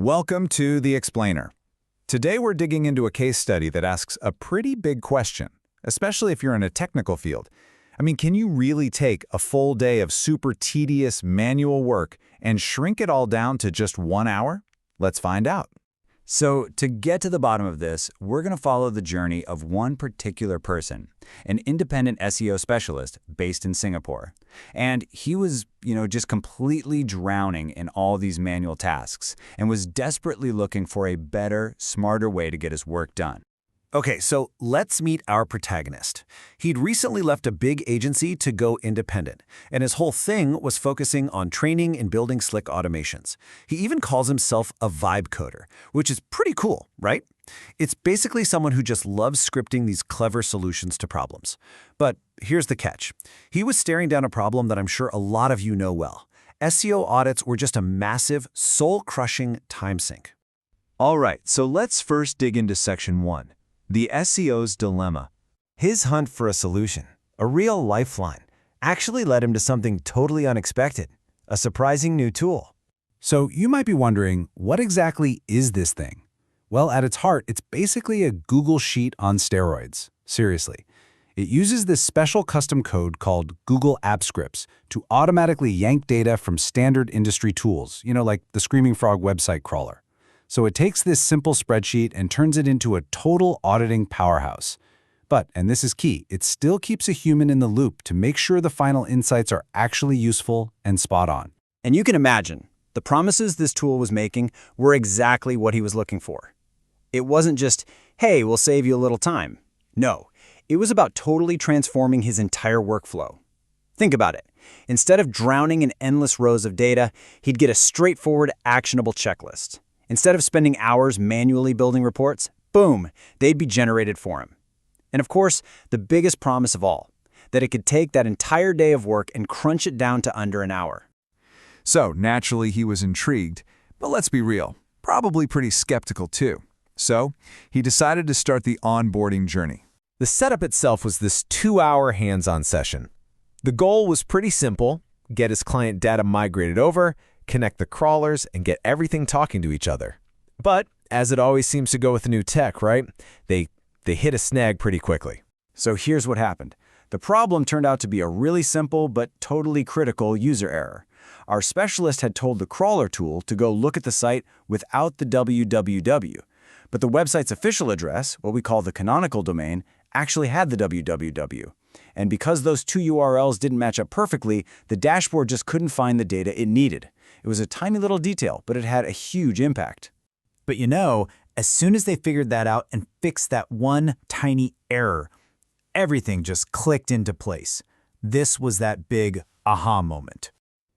Welcome to The Explainer. Today we're digging into a case study that asks a pretty big question, especially if you're in a technical field. Can you really take a full day of super tedious manual work and shrink it all down to just 1 hour? Let's find out. So to get to the bottom of this, we're going to follow the journey of one particular person, an independent SEO specialist based in Singapore. And he was, just completely drowning in all these manual tasks and was desperately looking for a better, smarter way to get his work done. Okay, so let's meet our protagonist. He'd recently left a big agency to go independent, and his whole thing was focusing on training and building slick automations. He even calls himself a vibe coder, which is pretty cool, right? It's basically someone who just loves scripting these clever solutions to problems. But here's the catch. He was staring down a problem that I'm sure a lot of you know well. SEO audits were just a massive, soul-crushing time sink. All right, so let's first dig into Section 1. The SEO's dilemma. His hunt for a solution, a real lifeline, actually led him to something totally unexpected, a surprising new tool. So you might be wondering, what exactly is this thing? Well, at its heart, it's basically a Google Sheet on steroids. Seriously. It uses this special custom code called Google App Scripts to automatically yank data from standard industry tools, like the Screaming Frog website crawler. So it takes this simple spreadsheet and turns it into a total auditing powerhouse. But, and this is key, it still keeps a human in the loop to make sure the final insights are actually useful and spot on. And you can imagine, the promises this tool was making were exactly what he was looking for. It wasn't just, hey, we'll save you a little time. No, it was about totally transforming his entire workflow. Think about it. Instead of drowning in endless rows of data, he'd get a straightforward, actionable checklist. Instead of spending hours manually building reports, boom, they'd be generated for him. And of course, the biggest promise of all, that it could take that entire day of work and crunch it down to under an hour. So naturally he was intrigued, but let's be real, probably pretty skeptical too. So he decided to start the onboarding journey. The setup itself was this 2-hour hands-on session. The goal was pretty simple: get his client data migrated over, connect the crawlers, and get everything talking to each other. But, as it always seems to go with new tech, right? They hit a snag pretty quickly. So here's what happened. The problem turned out to be a really simple but totally critical user error. Our specialist had told the crawler tool to go look at the site without the www. But the website's official address, what we call the canonical domain, actually had the www. And because those two URLs didn't match up perfectly, the dashboard just couldn't find the data it needed. It was a tiny little detail, but it had a huge impact. But as soon as they figured that out and fixed that one tiny error, everything just clicked into place. This was that big aha moment.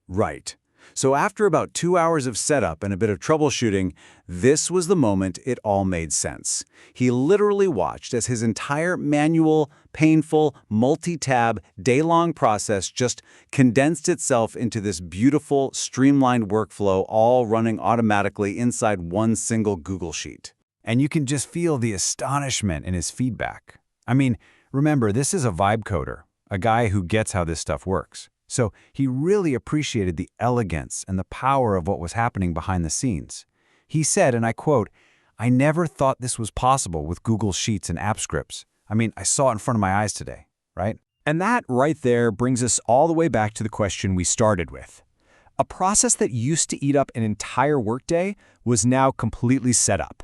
Right. So after about 2 hours of setup and a bit of troubleshooting, this was the moment it all made sense. He literally watched as his entire manual, painful, multi-tab, day-long process just condensed itself into this beautiful, streamlined workflow, all running automatically inside one single Google Sheet. And you can just feel the astonishment in his feedback. Remember, this is a vibe coder, a guy who gets how this stuff works. So he really appreciated the elegance and the power of what was happening behind the scenes. He said, and I quote, "I never thought this was possible with Google Sheets and app scripts. I saw it in front of my eyes today," right? And that right there brings us all the way back to the question we started with. A process that used to eat up an entire workday was now completely set up.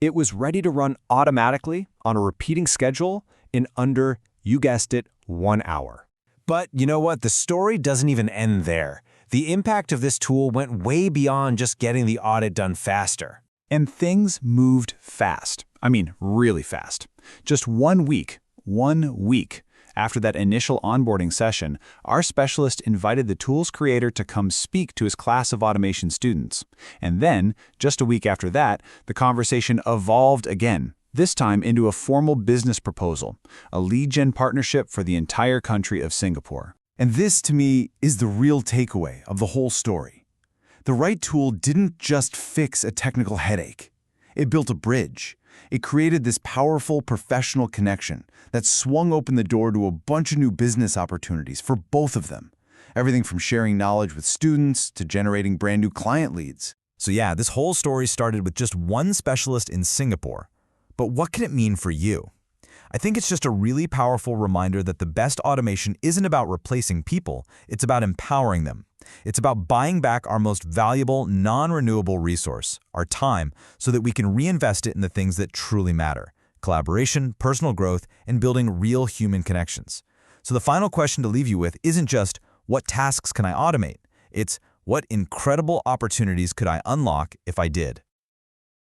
It was ready to run automatically on a repeating schedule in under, you guessed it, 1 hour. But you know what? The story doesn't even end there. The impact of this tool went way beyond just getting the audit done faster. And things moved fast. Really fast. Just 1 week after that initial onboarding session, our specialist invited the tool's creator to come speak to his class of automation students. And then, just a week after that, the conversation evolved again. This time into a formal business proposal, a lead gen partnership for the entire country of Singapore. And this, to me, is the real takeaway of the whole story. The right tool didn't just fix a technical headache. It built a bridge. It created this powerful professional connection that swung open the door to a bunch of new business opportunities for both of them. Everything from sharing knowledge with students to generating brand new client leads. So yeah, this whole story started with just one specialist in Singapore. But what can it mean for you? I think it's just a really powerful reminder that the best automation isn't about replacing people, it's about empowering them. It's about buying back our most valuable, non-renewable resource, our time, so that we can reinvest it in the things that truly matter: collaboration, personal growth, and building real human connections. So the final question to leave you with isn't just, what tasks can I automate? It's, what incredible opportunities could I unlock if I did?